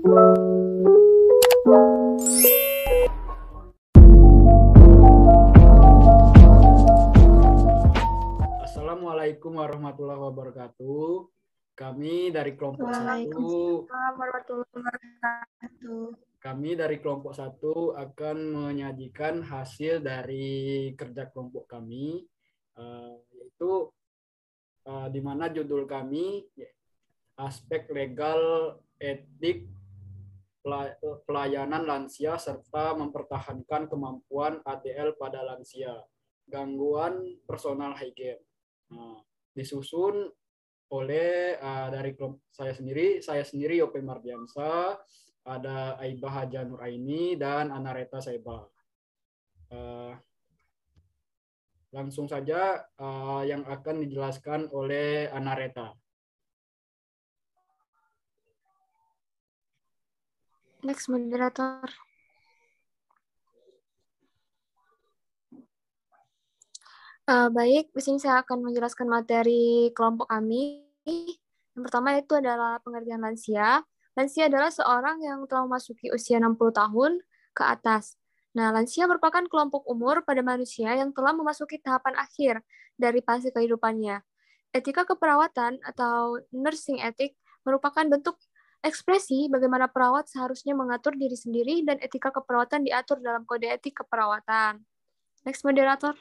Assalamualaikum warahmatullahi wabarakatuh. Kami dari kelompok 1. Waalaikumsalam warahmatullahi wabarakatuh. Kami dari kelompok 1 akan menyajikan hasil dari kerja kelompok kami, yaitu di mana judul kami aspek legal etik pelayanan lansia serta mempertahankan kemampuan ATL pada lansia, gangguan personal hygiene. Disusun oleh dari kelompok saya sendiri Yope Mardiansa, ada Aibah Haja Nuraini dan Anareta Seba. Langsung saja yang akan dijelaskan oleh Anareta. Next, moderator. Baik, di sini saya akan menjelaskan materi kelompok kami. Yang pertama itu adalah pengertian lansia. Lansia adalah seorang yang telah memasuki usia 60 tahun ke atas. Nah, lansia merupakan kelompok umur pada manusia yang telah memasuki tahapan akhir dari fase kehidupannya. Etika keperawatan atau nursing ethic merupakan bentuk ekspresi bagaimana perawat seharusnya mengatur diri sendiri dan etika keperawatan diatur dalam kode etik keperawatan. Next, moderator.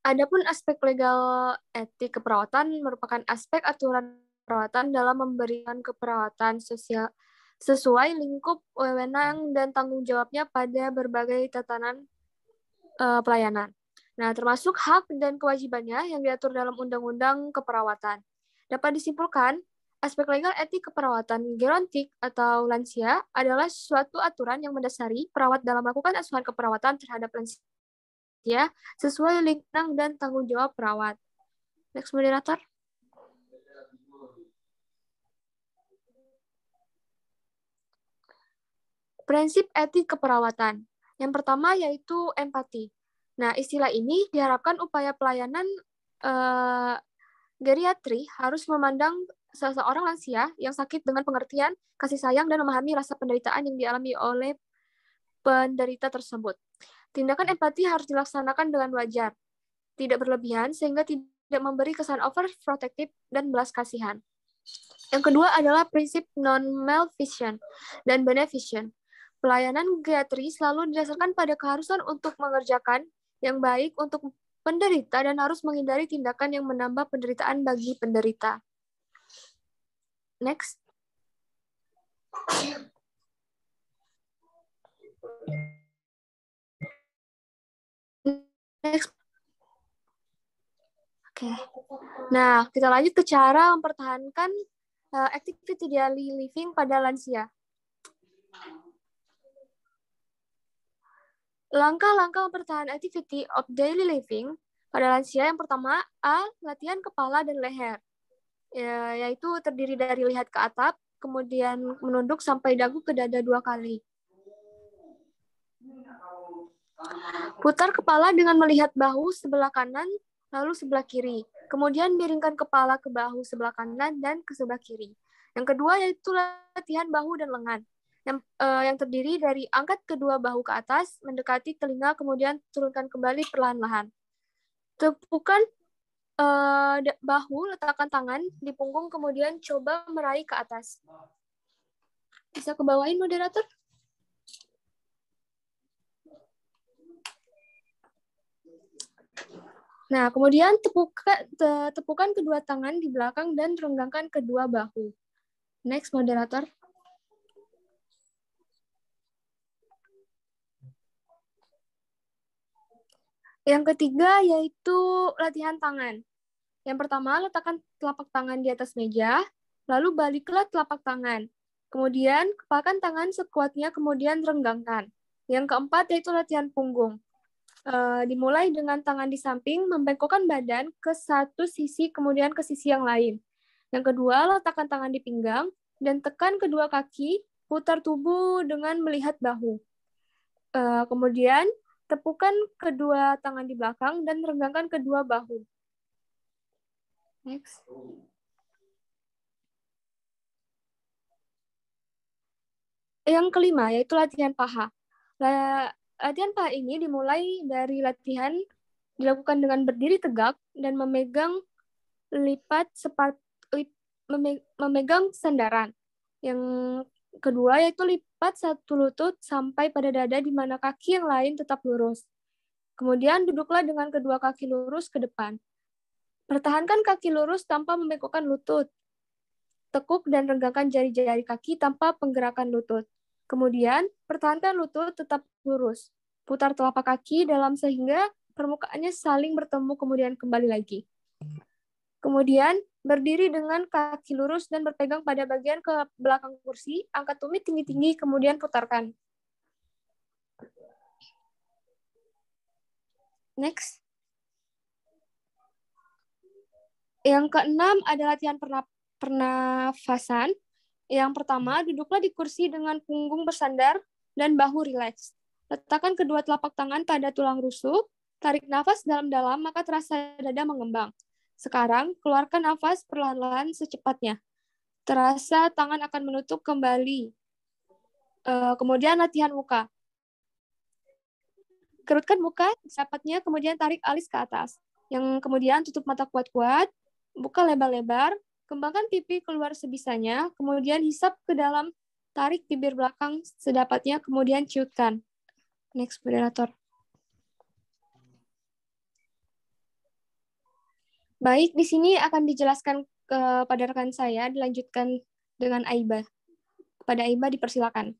Adapun aspek legal etik keperawatan merupakan aspek aturan perawatan dalam memberikan keperawatan sosial sesuai lingkup wewenang dan tanggung jawabnya pada berbagai tatanan pelayanan. Nah, termasuk hak dan kewajibannya yang diatur dalam Undang-Undang Keperawatan. Dapat disimpulkan, aspek legal etik keperawatan gerontik atau lansia adalah suatu aturan yang mendasari perawat dalam melakukan asuhan keperawatan terhadap lansia sesuai lingkungan dan tanggung jawab perawat. Next, moderator. Prinsip etik keperawatan. Yang pertama yaitu empati. Nah, istilah ini diharapkan upaya pelayanan geriatri harus memandang seseorang lansia yang sakit dengan pengertian, kasih sayang, dan memahami rasa penderitaan yang dialami oleh penderita tersebut. Tindakan empati harus dilaksanakan dengan wajar, tidak berlebihan, sehingga tidak memberi kesan overprotective dan belas kasihan. Yang kedua adalah prinsip non-maleficent dan beneficent. Pelayanan geriatri selalu didasarkan pada keharusan untuk mengerjakan yang baik untuk penderita dan harus menghindari tindakan yang menambah penderitaan bagi penderita. Next. Next. Oke. Nah, kita lanjut ke cara mempertahankan activity daily living pada lansia. Langkah-langkah mempertahankan activity of daily living pada lansia yang pertama, A. Latihan kepala dan leher, yaitu terdiri dari lihat ke atap, kemudian menunduk sampai dagu ke dada 2 kali. Putar kepala dengan melihat bahu sebelah kanan, lalu sebelah kiri. Kemudian miringkan kepala ke bahu sebelah kanan dan ke sebelah kiri. Yang kedua yaitu latihan bahu dan lengan, yang terdiri dari angkat kedua bahu ke atas, mendekati telinga, kemudian turunkan kembali perlahan-lahan. Tepukan bahu, letakkan tangan di punggung, kemudian coba meraih ke atas. Bisa ke bawahin, moderator? Nah, kemudian tepukan kedua tangan di belakang dan renggangkan kedua bahu. Next, moderator. Yang ketiga yaitu latihan tangan. Yang pertama, letakkan telapak tangan di atas meja, lalu baliklah telapak tangan. Kemudian, kepalkan tangan sekuatnya, kemudian renggangkan. Yang keempat yaitu latihan punggung. Dimulai dengan tangan di samping, membengkokkan badan ke satu sisi, kemudian ke sisi yang lain. Yang kedua, letakkan tangan di pinggang, dan tekan kedua kaki, putar tubuh dengan melihat bahu. Kemudian, tepukan kedua tangan di belakang dan renggangkan kedua bahu. Next. Yang kelima yaitu latihan paha. Latihan paha ini dimulai dari latihan dilakukan dengan berdiri tegak dan memegang memegang sandaran. Yang kedua yaitu lipat satu lutut sampai pada dada di mana kaki yang lain tetap lurus. Kemudian duduklah dengan kedua kaki lurus ke depan. Pertahankan kaki lurus tanpa membengkokkan lutut. Tekuk dan regangkan jari-jari kaki tanpa penggerakan lutut. Kemudian, pertahankan lutut tetap lurus. Putar telapak kaki dalam sehingga permukaannya saling bertemu kemudian kembali lagi. Kemudian, berdiri dengan kaki lurus dan berpegang pada bagian ke belakang kursi, angkat tumit tinggi-tinggi, kemudian putarkan. Next. Yang keenam ada latihan pernafasan. Yang pertama, duduklah di kursi dengan punggung bersandar dan bahu rileks. Letakkan kedua telapak tangan pada tulang rusuk, tarik nafas dalam-dalam, maka terasa dada mengembang. Sekarang, keluarkan nafas perlahan-lahan secepatnya. Terasa tangan akan menutup kembali. Kemudian latihan muka. Kerutkan muka sepatnya, kemudian tarik alis ke atas. Yang kemudian tutup mata kuat-kuat, buka lebar-lebar, kembangkan pipi keluar sebisanya, kemudian hisap ke dalam, tarik bibir belakang sedapatnya, kemudian ciutkan. Next, moderator. Baik, di sini akan dijelaskan kepada rekan saya, dilanjutkan dengan Aiba. Kepada Aiba dipersilakan.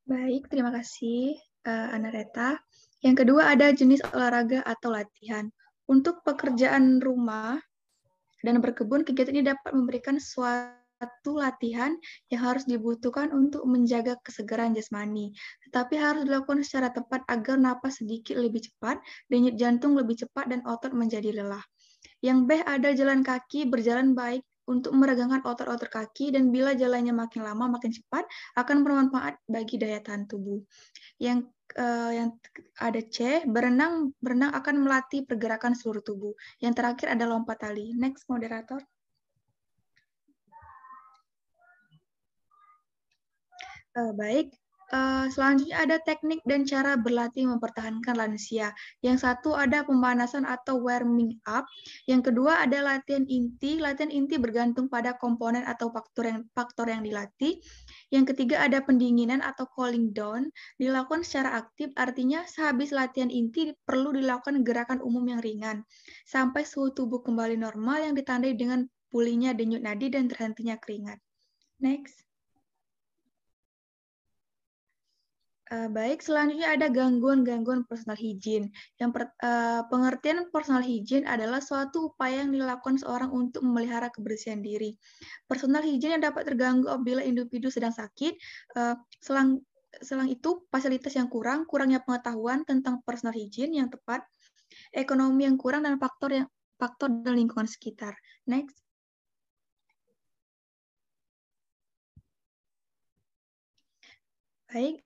Baik, terima kasih Anareta. Yang kedua ada jenis olahraga atau latihan. Untuk pekerjaan rumah dan berkebun, kegiatan ini dapat memberikan suatu latihan yang harus dibutuhkan untuk menjaga kesegaran jasmani. Tetapi harus dilakukan secara tepat agar napas sedikit lebih cepat, denyut jantung lebih cepat, dan otot menjadi lelah. Yang B ada jalan kaki, berjalan baik untuk meregangkan otot-otot kaki, dan bila jalannya makin lama makin cepat akan bermanfaat bagi daya tahan tubuh. Yang ada C, berenang akan melatih pergerakan seluruh tubuh. Yang terakhir ada lompat tali. Next, moderator. Baik. Selanjutnya ada teknik dan cara berlatih mempertahankan lansia. Yang satu ada pemanasan atau warming up. Yang kedua ada latihan inti. Latihan inti bergantung pada komponen atau faktor yang dilatih. Yang ketiga ada pendinginan atau cooling down. Dilakukan secara aktif, artinya sehabis latihan inti perlu dilakukan gerakan umum yang ringan. Sampai suhu tubuh kembali normal yang ditandai dengan pulihnya denyut nadi dan terhentinya keringat. Next. Baik, selanjutnya ada gangguan-gangguan personal hygiene. Pengertian personal hygiene adalah suatu upaya yang dilakukan seorang untuk memelihara kebersihan diri. Personal hygiene yang dapat terganggu apabila individu sedang sakit. Selang itu, fasilitas yang kurang, kurangnya pengetahuan tentang personal hygiene yang tepat, ekonomi yang kurang, dan faktor dan lingkungan sekitar. Next. Baik.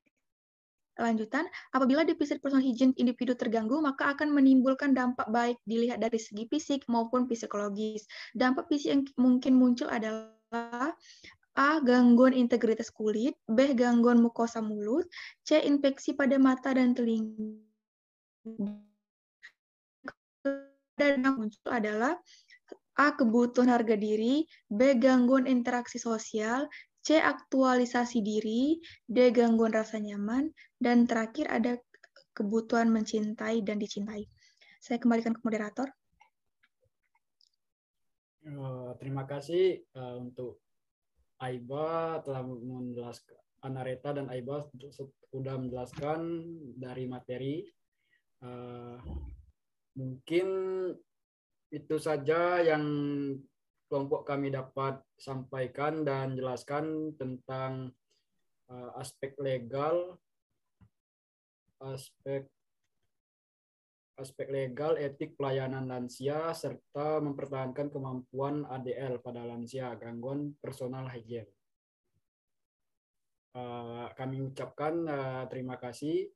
Lanjutan, apabila defisit personal hygiene individu terganggu, maka akan menimbulkan dampak baik dilihat dari segi fisik maupun psikologis. Dampak fisik yang mungkin muncul adalah A. Gangguan integritas kulit, B. Gangguan mukosa mulut, C. Infeksi pada mata dan telinga. Dan yang muncul adalah A. Kebutuhan harga diri, B. Gangguan interaksi sosial, C. Aktualisasi diri, D. Gangguan rasa nyaman, dan terakhir ada kebutuhan mencintai dan dicintai. Saya kembalikan ke moderator. Terima kasih untuk Aiba telah menjelaskan, Anareta dan Aiba sudah menjelaskan dari materi. Mungkin itu saja yang kelompok kami dapat sampaikan dan jelaskan tentang aspek legal, aspek legal, etik pelayanan lansia, serta mempertahankan kemampuan ADL pada lansia, gangguan personal hygiene. Kami ucapkan terima kasih.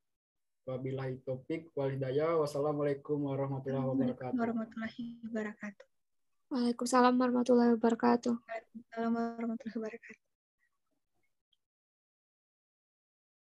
Wabillahi taufiq wal hidayah. Wassalamualaikum warahmatullahi wabarakatuh. Warahmatullahi wabarakatuh. Waalaikumsalam warahmatullahi wabarakatuh. Waalaikumsalam warahmatullahi wabarakatuh.